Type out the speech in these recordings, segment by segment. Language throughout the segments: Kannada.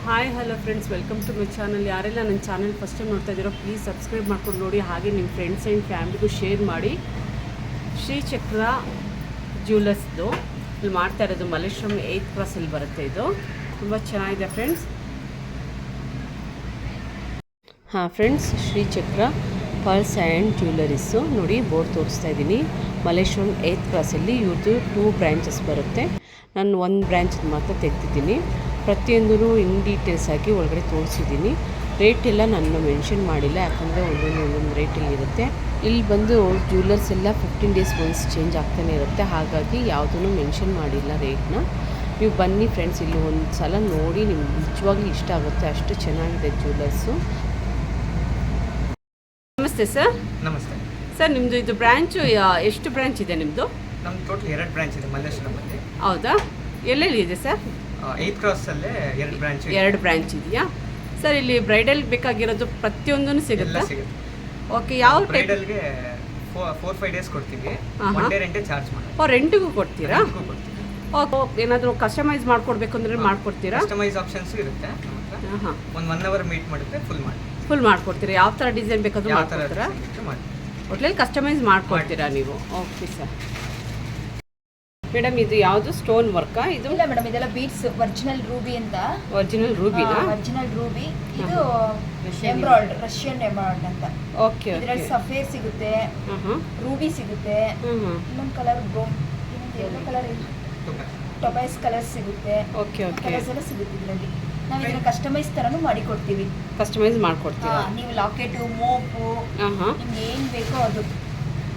Hi hello friends, welcome to my channel. ಯಾರೆಲ್ಲ ನನ್ನ ಚಾನಲ್ ಫಸ್ಟ್ ಟೈಮ್ ನೋಡ್ತಾ ಇದ್ದೀರೋ ಪ್ಲೀಸ್ ಸಬ್ಸ್ಕ್ರೈಬ್ ಮಾಡ್ಕೊಂಡು ನೋಡಿ, ಹಾಗೆ ನಿಮ್ಮ ಫ್ರೆಂಡ್ಸ್ ಆ್ಯಂಡ್ ಫ್ಯಾಮಿಲಿಗೂ ಶೇರ್ ಮಾಡಿ. ಶ್ರೀಚಕ್ರ ಜ್ಯುವೆಲರ್ಸ್ದು ಇಲ್ಲಿ ಮಾಡ್ತಾ ಇರೋದು ಮಲ್ಲೇಶ್ವರಂ 8th ಕ್ರಾಸಲ್ಲಿ ಬರುತ್ತೆ. ಇದು ತುಂಬ ಚೆನ್ನಾಗಿದೆ ಫ್ರೆಂಡ್ಸ್. ಹಾಂ ಫ್ರೆಂಡ್ಸ್, ಶ್ರೀಚಕ್ರ ಪರ್ಲ್ಸ್ ಆ್ಯಂಡ್ ಜ್ಯುವೆಲರೀಸು ನೋಡಿ, ಬೋರ್ಡ್ ತೋರಿಸ್ತಾ ಇದ್ದೀನಿ. ಮಲ್ಲೇಶ್ವರಂ 8th ಕ್ರಾಸಲ್ಲಿ ಇವ್ರದ್ದು 2 ಬ್ರ್ಯಾಂಚಸ್ ಬರುತ್ತೆ. ನಾನು 1 ಬ್ರ್ಯಾಂಚ್ ಮಾತ್ರ ತೆಗ್ದಿದ್ದೀನಿ. ಪ್ರತಿಯೊಂದೂ ಇನ್ ಡೀಟೇಲ್ಸ್ ಆಗಿ ಒಳಗಡೆ ತೋರಿಸಿದ್ದೀನಿ. ರೇಟ್ ಎಲ್ಲ ನಾನು ಮೆನ್ಷನ್ ಮಾಡಿಲ್ಲ, ಯಾಕಂದರೆ ಒಂದೊಂದು ರೇಟಲ್ಲಿ ಇರುತ್ತೆ. ಇಲ್ಲಿ ಬಂದು ಜ್ಯುವೆಲರ್ಸ್ ಎಲ್ಲ 15 days ಒನ್ಸ್ ಚೇಂಜ್ ಆಗ್ತಾನೆ ಇರುತ್ತೆ, ಹಾಗಾಗಿ ಯಾವುದೂ ಮೆನ್ಷನ್ ಮಾಡಿಲ್ಲ ರೇಟ್ನ. ನೀವು ಬನ್ನಿ ಫ್ರೆಂಡ್ಸ್, ಇಲ್ಲಿ ಒಂದು ಸಲ ನೋಡಿ, ನಿಮ್ಗೆ ನಿಜವಾಗ್ಲೂ ಇಷ್ಟ ಆಗುತ್ತೆ, ಅಷ್ಟು ಚೆನ್ನಾಗಿದೆ ಜ್ಯುವೆಲರ್ಸು. ನಮಸ್ತೆ ಸರ್. ನಮಸ್ತೆ ಸರ್, ನಿಮ್ಮದು ಇದು ಬ್ರ್ಯಾಂಚು ಎಷ್ಟು ಬ್ರ್ಯಾಂಚ್ ಇದೆ ನಿಮ್ಮದು? ನಮ್ಮ ಟೋಟಲ್ 2 ಬ್ರಾಂಚ್ ಇದೆ ಮಲ್ಲೇಶ್ವರಮಲ್ಲಿ. ಹೌದಾ? ಎಲ್ಲೆಲ್ಲಿ ಇದೆ ಸರ್? 8th ಕ್ರಾಸಲ್ಲೇ 2 ಬ್ರಾಂಚ್ ಇದೆ. 2 ಬ್ರ್ಯಾಂಚ್ ಇದೆಯಾ ಸರ್? ಇಲ್ಲಿ ಬ್ರೈಡಲ್ ಬೇಕಾಗಿರೋದು ಪ್ರತಿಯೊಂದೂ ಸಿಗುತ್ತೆ? ಓಕೆ. ಯಾವ ಬ್ರೈಡಲ್ಗೆ 4-5 days ಕೊಡ್ತೀವಿ. 1 day ರೆಂಟೇ ಚಾರ್ಜ್ ಮಾಡಿ. ರೆಂಟಿಗೂ ಕೊಡ್ತೀರಾ? ಓಕೆ. ಏನಾದರೂ ಕಸ್ಟಮೈಸ್ ಮಾಡ್ಕೊಡ್ಬೇಕು ಅಂದರೆ ಮಾಡ್ಕೊಡ್ತೀರಾ? ಕಸ್ಟಮೈಸ್ ಆಪ್ಷನ್ಸ್ ಇರುತ್ತೆ. ಹಾಂ, 1 hour ಮೀಟ್ ಮಾಡಿದ್ರೆ ಫುಲ್ ಮಾಡ್ಕೊಡ್ತೀರಾ? ಯಾವ ಥರ ಡಿಸೈನ್ ಬೇಕಾದರೂ ಮಾಡ್ಕೊಡ್ತೀರಾ? ಒಟ್ಲಲ್ಲಿ ಕಸ್ಟಮೈಸ್ ಮಾಡ್ಕೊಡ್ತೀರಾ ನೀವು? Okay sir. ಮೇಡಮ್, ಇದು ಯಾವುದು ಸ್ಟೋನ್ ವರ್ಕಾ? ಇದು ಇಲ್ಲ ಮೇಡಮ್, ಇದೆಲ್ಲ ಬೀಡ್ಸ್. ಒರಿಜಿನಲ್ ರೂಬಿ ಅಂತ. ಒರಿಜಿನಲ್ ರೂಬಿನಾ? Original ruby. ಇದು ಎಂಬ್ರಾಯ್ಡ್, ರಷ್ಯನ್ ಎಂಬ್ರಾಯ್ಡ್ ಅಂತ. ಓಕೆ. ಇದರಲ್ಲಿ ಸಫೇರ್ ಸಿಗುತ್ತೆ, ರೂಬಿ ಸಿಗುತ್ತೆ, ಇನ್ನೊಂದು ಕಲರ್ ಯೆಲ್ಲೋ ಕಲರ್, ಟೊಬೈಸ್ ಕಲರ್ ಸಿಗುತ್ತೆ. Okay okay. ಕಲರ್ಸ್ ಎಲ್ಲ ಸಿಗುತ್ತೆ ಇದರಲ್ಲಿ. ನಾವು ಇದನ್ನ ಕಸ್ಟಮೈಸ್ ತರನು ಮಾಡಿ ಕೊಡ್ತೀವಿ. ಕಸ್ಟಮೈಸ್ ಮಾಡ್ಕೊಡ್ತೀರಾ? ನೀವು ಲಾಕೆಟ್, ಮೋಪು, ನಿಮ್ಗೆ ಏನು ಬೇಕೋ ಅದು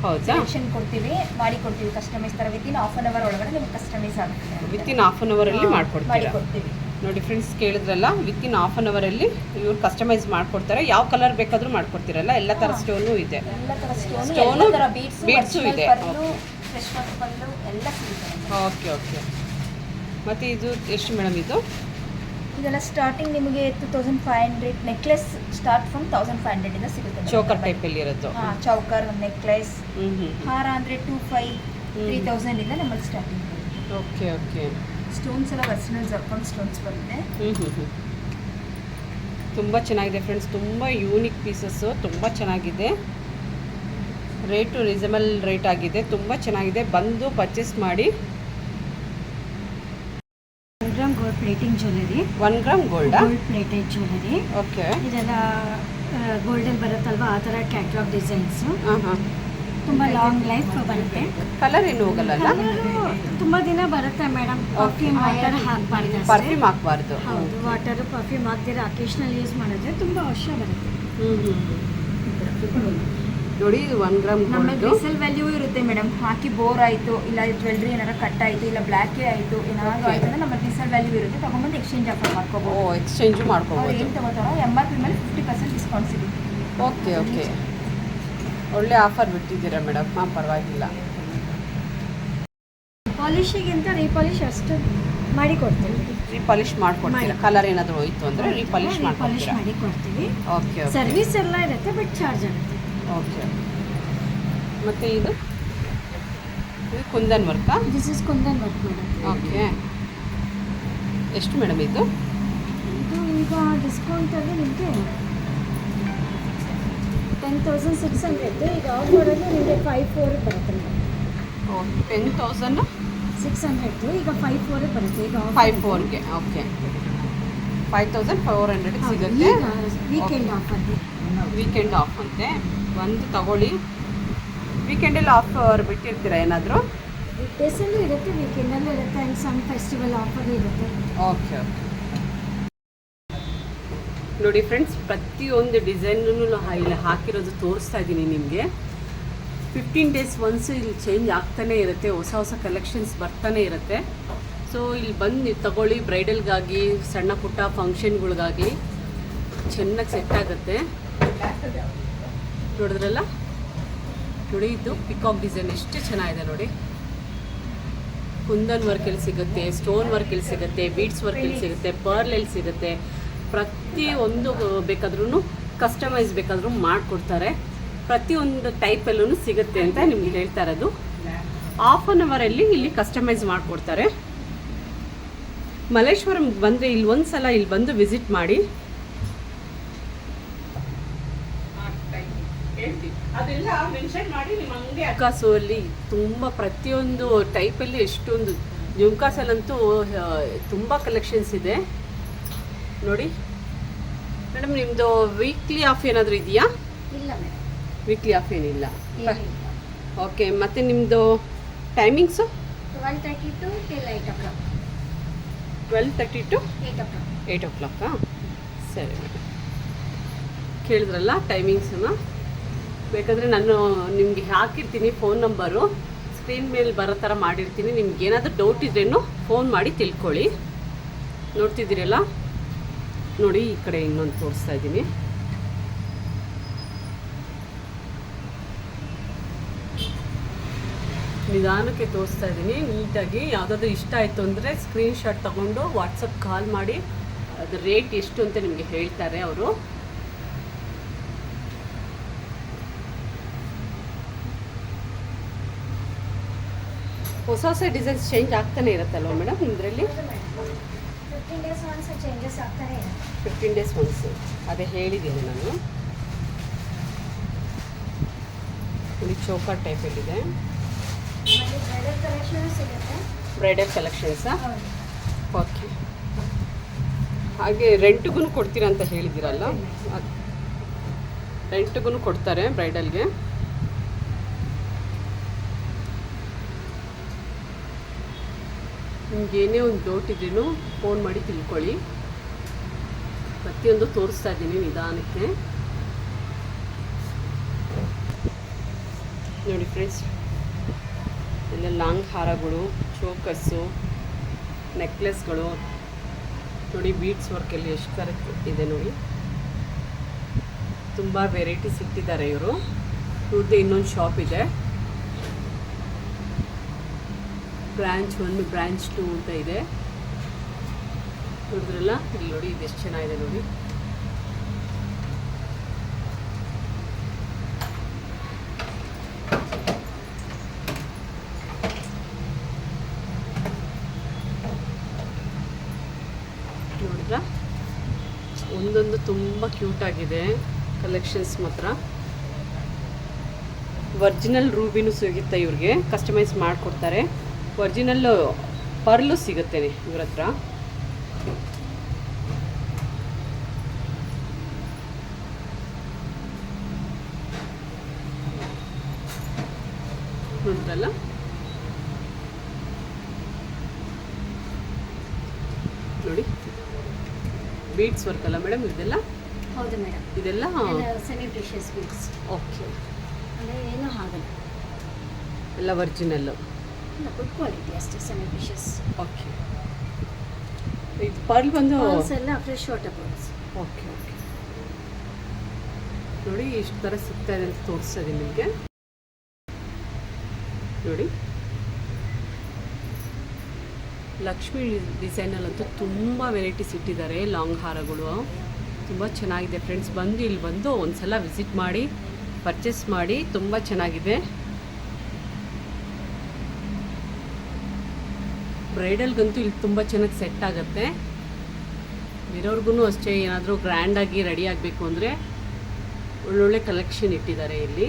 ಹೌದಾ? ಸೆಲೆಕ್ಷನ್ ಕೊಡ್ತೀವಿ, ಮಾಡಿ ಕೊಡ್ತೀವಿ ಕಸ್ಟಮೈಸ್ ತರ. ವಿತಿನ್ ಹಾಫ್ ಅನ್ ಅವರ್ ಒಳಗಡೆ ನಿಮ್ಗೆ ಕಸ್ಟಮೈಸ್ ಆಗುತ್ತೆ. ವಿತಿನ್ ಹಾಫ್ ಅನ್ ಅವರಲ್ಲಿ ಮಾಡ್ಕೊಡ್ತೀರಾ? ಕೊಡ್ತೀವಿ. ನೋಡಿ ಫ್ರೆಂಡ್ಸ್, ಕೇಳಿದ್ರಲ್ಲ, ವಿತಿನ್ ಹಾಫ್ ಅನ್ ಅವರಲ್ಲಿ ಇವ್ರು ಕಸ್ಟಮೈಸ್ ಮಾಡ್ಕೊಡ್ತಾರೆ. ಯಾವ ಕಲರ್ ಬೇಕಾದರೂ ಮಾಡ್ಕೊಡ್ತೀರಲ್ಲ? ಎಲ್ಲ ಥರ ಸ್ಟೋನು ಇದೆ. ಎಲ್ಲ ಥರ ಸ್ಟೋನು, ಸ್ಟೋನು, ಎಲ್ಲ ಥರ ಬೀಡ್ಸು ಇದೆ. ಫ್ರೆಶ್ ಪಲ್ಲು ಎಲ್ಲ ಸಿಗುತ್ತೆ. Okay okay. ಮತ್ತು ಇದು ಎಷ್ಟು ಮೇಡಮ್ ಇದು? ಇದೆಲ್ಲ ಸ್ಟಾರ್ಟಿಂಗ್ ನಿಮಗೆ 2500 ನೆಕ್ಲೆಸ್ ಸ್ಟಾರ್ಟ್ ಫ್ರಮ್ 1500 ಇಂದ ಸಿಗುತ್ತೆ. ಚೌಕರ್ ಟೈಪಲ್ಲಿ ಇರೋದು. ಚೌಕರ್, ನೆಕ್ಲೆಸ್, ಹಾರ ಅಂದರೆ 2500-3000 ಇಂದ ನಮ್ಮಲ್ಲಿ ಸ್ಟಾರ್ಟಿಂಗ್. Okay okay. ಸ್ಟೋನ್ಸ್ ಎಲ್ಲ ಒರಿಜಿನಲ್ ಜರ್ಕಾನ್ ಸ್ಟೋನ್ಸ್ ಬರುತ್ತೆ. ತುಂಬ ಚೆನ್ನಾಗಿದೆ ಫ್ರೆಂಡ್ಸ್, ತುಂಬ ಯೂನಿಕ್ ಪೀಸಸ್ಸು, ತುಂಬ ಚೆನ್ನಾಗಿದೆ. ರೇಟು ರೀಸನಬಲ್ ರೇಟ್ ಆಗಿದೆ, ತುಂಬ ಚೆನ್ನಾಗಿದೆ. ಬಂದು ಪರ್ಚೇಸ್ ಮಾಡಿ. 1 gram gold plating jewellery. 1 gram gold plated jewellery. Okay. ಇದೆಲ್ಲ ಗೋಲ್ಡಲ್ಲಿ ಬರುತ್ತಲ್ವ, ಆ ಥರ ಕ್ಯಾಟ್ಲಾಗ್ ಡಿಸೈನ್ಸು. ತುಂಬ ಲಾಂಗ್ ಲೈಫ್ ಬರುತ್ತೆ. ಕಲರ್ ಏನು ಹೋಗಲ್ಲ? ತುಂಬ ದಿನ ಬರುತ್ತೆ ಮೇಡಮ್. ಪರ್ಫ್ಯೂಮ್ ವಾಟರ್ ಹಾಕಬಾರ್ದು. ಪರ್ಫ್ಯೂಮ್ ಹಾಕಬಾರ್ದು. ಹೌದು, ವಾಟರು ಪರ್ಫ್ಯೂಮ್ ಹಾಕ್ದಿರ ಅಕೇಶ್ನಲ್ ಯೂಸ್ ಮಾಡಿದ್ರೆ ತುಂಬ ವರ್ಷ ಬರುತ್ತೆ. ನೋಡಿ, ಇದು 1 ಗ್ರಾಮ್ ನಮ್ಮಲ್ಲಿ ರಿಸೇಲ್ ವ್ಯಾಲ್ಯೂ ಇರುತ್ತೆ ಮೇಡಮ್. ಹಾಕಿ ಬೋರ್ ಆಯಿತು, ಇಲ್ಲ ಜ್ಯುವೆಲ್ರಿ ಏನಾರ ಕಟ್ ಆಯಿತು, ಇಲ್ಲ ಬ್ಲ್ಯಾಕೇ ಆಯಿತು, ಏನಾದರೂ ಆಯಿತು ಅಂದ್ರೆ ನಮ್ಮ ರಿಸೇಲ್ ವ್ಯಾಲ್ಯೂ ಇರುತ್ತೆ. ತಗೊಂಬಂದು ಎಕ್ಸ್ಚೇಂಜ್ ಆಫರ್ ಮಾಡ್ಕೋಬೋದು. ಎಕ್ಸ್ಚೇಂಜು ಅವ್ರು ಮಾಡ್ಕೋಬೋದು. ಏನು ತಗೋತಾರೋ MRP ಮೇಲೆ 50% ಡಿಸ್ಕೌಂಟ್ ಸಿಗುತ್ತೆ. Okay okay. ಒಳ್ಳೆ ಆಫರ್ ಬಿಟ್ಟಿದ್ದೀರಾ ಮೇಡಮ್. ಹಾಂ, ಪರವಾಗಿಲ್ಲ. ಪಾಲಿಶಿಗಿಂತ ರೀಪಾಲಿಶ್ ಅಷ್ಟು ಮಾಡಿ ಕೊಡ್ತೀವಿ. ರೀಪಾಲಿಶ್ ಮಾಡ್ಕೊಡ್ತೀರಾ? ಕಲರ್ ಏನಾದರೂ ಹೋಯ್ತು ಅಂದರೆ ರೀಪಾಲಿಶ್ ಪಾಲಿಶ್ ಮಾಡಿ ಕೊಡ್ತೀವಿ. ಓಕೆ. ಸರ್ವಿಸ್ ಎಲ್ಲ ಇರುತ್ತೆ, ಬಟ್ ಚಾರ್ಜ್ ಆಗುತ್ತೆ. ಓಕೆ. ಮತ್ತು ಇದು ಕುಂದನ್ ವರ್ಕಾ? This is Kundan work madam. Okay. ಎಷ್ಟು ಮೇಡಮ್ ಇದು? ಇದು ಈಗ ಡಿಸ್ಕೌಂಟಲ್ಲಿ ನಿಮಗೆ 10,600. ಈಗ ಆಫರಲ್ಲಿ ನಿಮಗೆ 5,400 ಬರುತ್ತೆ ಮೇಡಮ್. 10,600. ಈಗ 5,400 ಬರುತ್ತೆ. ಈಗ 5,400ಗೆ. ಓಕೆ. 5,400 ಸಿಗುತ್ತೆ. ವೀಕೆಂಡ್ ಆಫರ್ಗೆ. ವೀಕೆಂಡ್ ಆಫ್ ಅಂತೆ. ಒಂದು ತಗೊಳ್ಳಿ. ವೀಕೆಂಡಲ್ಲಿ ಆಫರ್ ಬಿಟ್ಟಿರ್ತೀರಾ ಏನಾದರೂ? ಡೇಸಲ್ಲೂ ಇರುತ್ತೆ, ವೀಕೆಂಡಲ್ಲೂ ಇರುತ್ತೆ, ಆ್ಯಂಡ್ ಸಮ್ ಫೆಸ್ಟಿವಲ್ ಆಫರ್ ಇರುತ್ತೆ. Okay okay. ನೋಡಿ ಫ್ರೆಂಡ್ಸ್, ಪ್ರತಿಯೊಂದು ಡಿಸೈನೂ ಇಲ್ಲಿ ಹಾಕಿರೋದು ತೋರಿಸ್ತಾ ಇದ್ದೀನಿ ನಿಮಗೆ. 15 days ಒನ್ಸು ಇಲ್ಲಿ ಚೇಂಜ್ ಆಗ್ತಾನೇ ಇರುತ್ತೆ, ಹೊಸ ಹೊಸ ಕಲೆಕ್ಷನ್ಸ್ ಬರ್ತಾನೆ ಇರುತ್ತೆ. ಸೊ ಇಲ್ಲಿ ಬಂದು ನೀವು ತಗೊಳ್ಳಿ. ಬ್ರೈಡಲ್ಗಾಗಿ, ಸಣ್ಣ ಪುಟ್ಟ ಫಂಕ್ಷನ್ಗಳಿಗಾಗಲಿ ಚೆನ್ನಾಗಿ ಸೆಟ್ ಆಗುತ್ತೆ. ನೋಡಿದ್ರಲ್ಲ, ನೋಡಿ ಇದು ಪಿಕಾಕ್ ಡಿಸೈನ್ ಎಷ್ಟು ಚೆನ್ನಾಗಿದೆ ನೋಡಿ. ಕುಂದನ್ ವರ್ಕಲ್ಲಿ ಸಿಗುತ್ತೆ, ಸ್ಟೋನ್ ವರ್ಕಲ್ಲಿ ಸಿಗುತ್ತೆ, ಬೀಡ್ಸ್ ವರ್ಕಲ್ಲಿ ಸಿಗುತ್ತೆ, ಪರ್ಲಲ್ಲಿ ಸಿಗುತ್ತೆ. ಪ್ರತಿಯೊಂದು ಬೇಕಾದ್ರೂ ಕಸ್ಟಮೈಸ್ ಬೇಕಾದರೂ ಮಾಡಿಕೊಡ್ತಾರೆ. ಪ್ರತಿಯೊಂದು ಟೈಪಲ್ಲೂ ಸಿಗುತ್ತೆ ಅಂತ ನಿಮ್ಗೆ ಹೇಳ್ತಾ ಇರೋದು. ಹಾಫ್ ಅನ್ ಅವರಲ್ಲಿ ಇಲ್ಲಿ ಕಸ್ಟಮೈಸ್ ಮಾಡಿಕೊಡ್ತಾರೆ. ಮಲ್ಲೇಶ್ವರಂ ಬಂದರೆ ಇಲ್ಲಿ ಒಂದು ಸಲ ಇಲ್ಲಿ ಬಂದು ವಿಸಿಟ್ ಮಾಡಿ. ಅದೆಲ್ಲ ಮೆನ್ಷನ್ ಮಾಡಿ ನಿಮ್ಮ ಅಂಗಡಿ ಜುಮ್ಕಾಸು ಅಲ್ಲಿ ತುಂಬ ಪ್ರತಿಯೊಂದು ಟೈಪಲ್ಲಿ ಎಷ್ಟೊಂದು ಜುಮ್ಕಾಸಲ್ಲಂತೂ ತುಂಬ ಕಲೆಕ್ಷನ್ಸ್ ಇದೆ ನೋಡಿ. ಮೇಡಮ್ ನಿಮ್ಮದು ವೀಕ್ಲಿ ಆಫ್ ಏನಾದರೂ ಇದೆಯಾ? ಇಲ್ಲ ಮೇಡಮ್, ವೀಕ್ಲಿ ಆಫ್ ಏನಿಲ್ಲ. ಏನಿಲ್ಲ. ಓಕೆ, ಮತ್ತು ನಿಮ್ಮದು timings? 12:30 to till 8 o'clock. 12:30 to 8 o'clock. 8 o'clock. ಸರಿ ಮೇಡಮ್, ಕೇಳಿದ್ರಲ್ಲ ಟೈಮಿಂಗ್ಸನ್ನ. ಬೇಕಾದರೆ ನಾನು ನಿಮಗೆ ಹಾಕಿರ್ತೀನಿ ಫೋನ್ ನಂಬರು, ಸ್ಕ್ರೀನ್ ಮೇಲೆ ಬರೋ ಥರ ಮಾಡಿರ್ತೀನಿ. ನಿಮ್ಗೆ ಏನಾದರೂ ಡೌಟ್ ಇದ್ರೇನು ಫೋನ್ ಮಾಡಿ ತಿಳ್ಕೊಳ್ಳಿ. ನೋಡ್ತಿದ್ದೀರಲ್ಲ ನೋಡಿ, ಈ ಕಡೆ ಇನ್ನೊಂದು ತೋರಿಸ್ತಾ ಇದ್ದೀನಿ. ನಿಧಾನಕ್ಕೆ ತೋರಿಸ್ತಾ ಇದ್ದೀನಿ ನೀಟಾಗಿ. ಯಾವುದಾದ್ರೂ ಇಷ್ಟ ಆಯಿತು ಅಂದರೆ ಸ್ಕ್ರೀನ್ಶಾಟ್ ತೊಗೊಂಡು ವಾಟ್ಸಪ್ ಕಾಲ್ ಮಾಡಿ ಅದು ರೇಟ್ ಎಷ್ಟು ಅಂತ ನಿಮಗೆ ಹೇಳ್ತಾರೆ ಅವರು. ಹೊಸ ಹೊಸ ಡಿಸೈನ್ಸ್ ಚೇಂಜ್ ಆಗ್ತಾನೆ ಇರುತ್ತಲ್ವ ಮೇಡಮ್ ನಿಮ್ಮದ್ರಲ್ಲಿ? 15 days once ಚೇಂಜಸ್ ಆಗ್ತಾನೆ ಇರುತ್ತೆ. 15 days once, ಅದೇ ಹೇಳಿದ್ದೀನಿ ನಾನು. ಇಲ್ಲಿ ಚೌಕಟ್ ಟೈಪಲ್ಲಿದೆ. ಮತ್ತೆ ಬ್ರೈಡಲ್ ಕಲೆಕ್ಷನ್ ಸಿಗುತ್ತೆ. ಬ್ರೈಡಲ್ ಕಲೆಕ್ಷನ್ಸಾ? ಹೌದು. ಓಕೆ. ಹಾಗೆ ರೆಂಟ್ಗೂ ಕೊಡ್ತೀರಾ ಅಂತ ಹೇಳಿದ್ದೀರಲ್ಲ, ರೆಂಟ್ಗೂ ಕೊಡ್ತಾರೆ ಬ್ರೈಡಲ್ಗೆ. ನಿಮ್ಗೆ ಏನೇ ಒಂದು ಡೌಟ್ ಇದ್ರೂ ಫೋನ್ ಮಾಡಿ ತಿಳ್ಕೊಳ್ಳಿ. ಪ್ರತಿಯೊಂದು ತೋರಿಸ್ತಾ ಇದ್ದೀನಿ ನಿಧಾನಕ್ಕೆ. ನೋಡಿ ಫ್ರೆಂಡ್ಸ್, ಎಲ್ಲ ಲಾಂಗ್ ಹಾರಗಳು, ಚೋಕಸ್ಸು, ನೆಕ್ಲೆಸ್ಗಳು ನೋಡಿ. ಬೀಡ್ಸ್ ವರ್ಕಲ್ಲಿ ಎಷ್ಟು ಕರೆಕ್ಟ್ ಇದೆ ನೋಡಿ. ತುಂಬ ವೆರೈಟೀಸ್ ಇಟ್ಟಿದ್ದಾರೆ ಇವರು. ಇವ್ರದ್ದು ಇನ್ನೊಂದು ಶಾಪ್ ಇದೆ, ಬ್ರ್ಯಾಂಚ್ 1, ಬ್ರ್ಯಾಂಚ್ 2 ಅಂತ ಇದೆ. ನೋಡಿದ್ರಲ್ಲ, ಇಲ್ಲಿ ನೋಡಿ ಇದೆಷ್ಟು ಚೆನ್ನಾಗಿದೆ ನೋಡಿ. ನೋಡಿದ್ರಾ, ಒಂದೊಂದು ತುಂಬ ಕ್ಯೂಟಾಗಿದೆ ಕಲೆಕ್ಷನ್ಸ್ ಮಾತ್ರ. ಒರಿಜಿನಲ್ ರೂಬಿನೂ ಸಿಗುತ್ತೆ ಇವ್ರಿಗೆ, ಕಸ್ಟಮೈಸ್ ಮಾಡಿಕೊಡ್ತಾರೆ. ಒರಿಜಿನಲ್ ಪರ್ಲು ಸಿಗುತ್ತೆ ಇವ್ರ ಹತ್ರ. ನೋಡಿದ್ರಲ್ಲ, ನೋಡಿ ಬೀಡ್ಸ್ ವರ್ಕ್ ಅಲ್ಲ ಮೇಡಮ್ ಇದೆಲ್ಲ? ಹೌದು ಮೇಡಮ್, ಇದೆಲ್ಲ ಸೆಮಿ ಪ್ರಿಷಿಯಸ್ ಬೀಡ್ಸ್. ಓಕೆ, ಅಂದರೆ ಏನೂ ಆಗಲ್ಲ, ಎಲ್ಲ ಒರಿಜಿನಲ್ಲು. ಇಲ್ಲ, ಗುಡ್ ಕ್ವಾಲಿಟಿ ಅಷ್ಟೇ, ಸೆಮಿ ಪ್ರಿಷಿಯಸ್. ಓಕೆ, ಇದು ಪರ್ಲ್ ಬಂದು ಪರ್ಲ್ಸ್ ಎಲ್ಲ fresh water pearls. Okay okay. ನೋಡಿ ಎಷ್ಟು ಥರ ಸಿಗ್ತಾ ಇದೆ ಅಂತ ತೋರಿಸ್ತಾ ಇದ್ದೀನಿ ನಿಮಗೆ. ನೋಡಿ ಲಕ್ಷ್ಮಿ ಡಿಸೈನಲ್ಲಂತೂ ತುಂಬ ವೆರೈಟೀಸ್ ಇಟ್ಟಿದ್ದಾರೆ. ಲಾಂಗ್ ಹಾರಗಳು ತುಂಬ ಚೆನ್ನಾಗಿದೆ ಫ್ರೆಂಡ್ಸ್. ಬಂದು ಇಲ್ಲಿ ಬಂದು ಒಂದು ಸಲ ವಿಸಿಟ್ ಮಾಡಿ ಪರ್ಚೇಸ್ ಮಾಡಿ, ತುಂಬ ಚೆನ್ನಾಗಿದೆ. ಬ್ರೈಡಲ್ಗಂತೂ ಇಲ್ಲಿ ತುಂಬ ಚೆನ್ನಾಗಿ ಸೆಟ್ ಆಗುತ್ತೆ. ಬೇರೆಯವ್ರಿಗೂ ಅಷ್ಟೇ, ಏನಾದರೂ ಗ್ರ್ಯಾಂಡಾಗಿ ರೆಡಿ ಆಗಬೇಕು ಅಂದರೆ ಒಳ್ಳೊಳ್ಳೆ ಕಲೆಕ್ಷನ್ ಇಟ್ಟಿದ್ದಾರೆ ಇಲ್ಲಿ.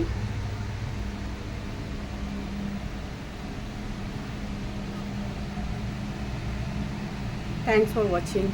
Thanks for watching.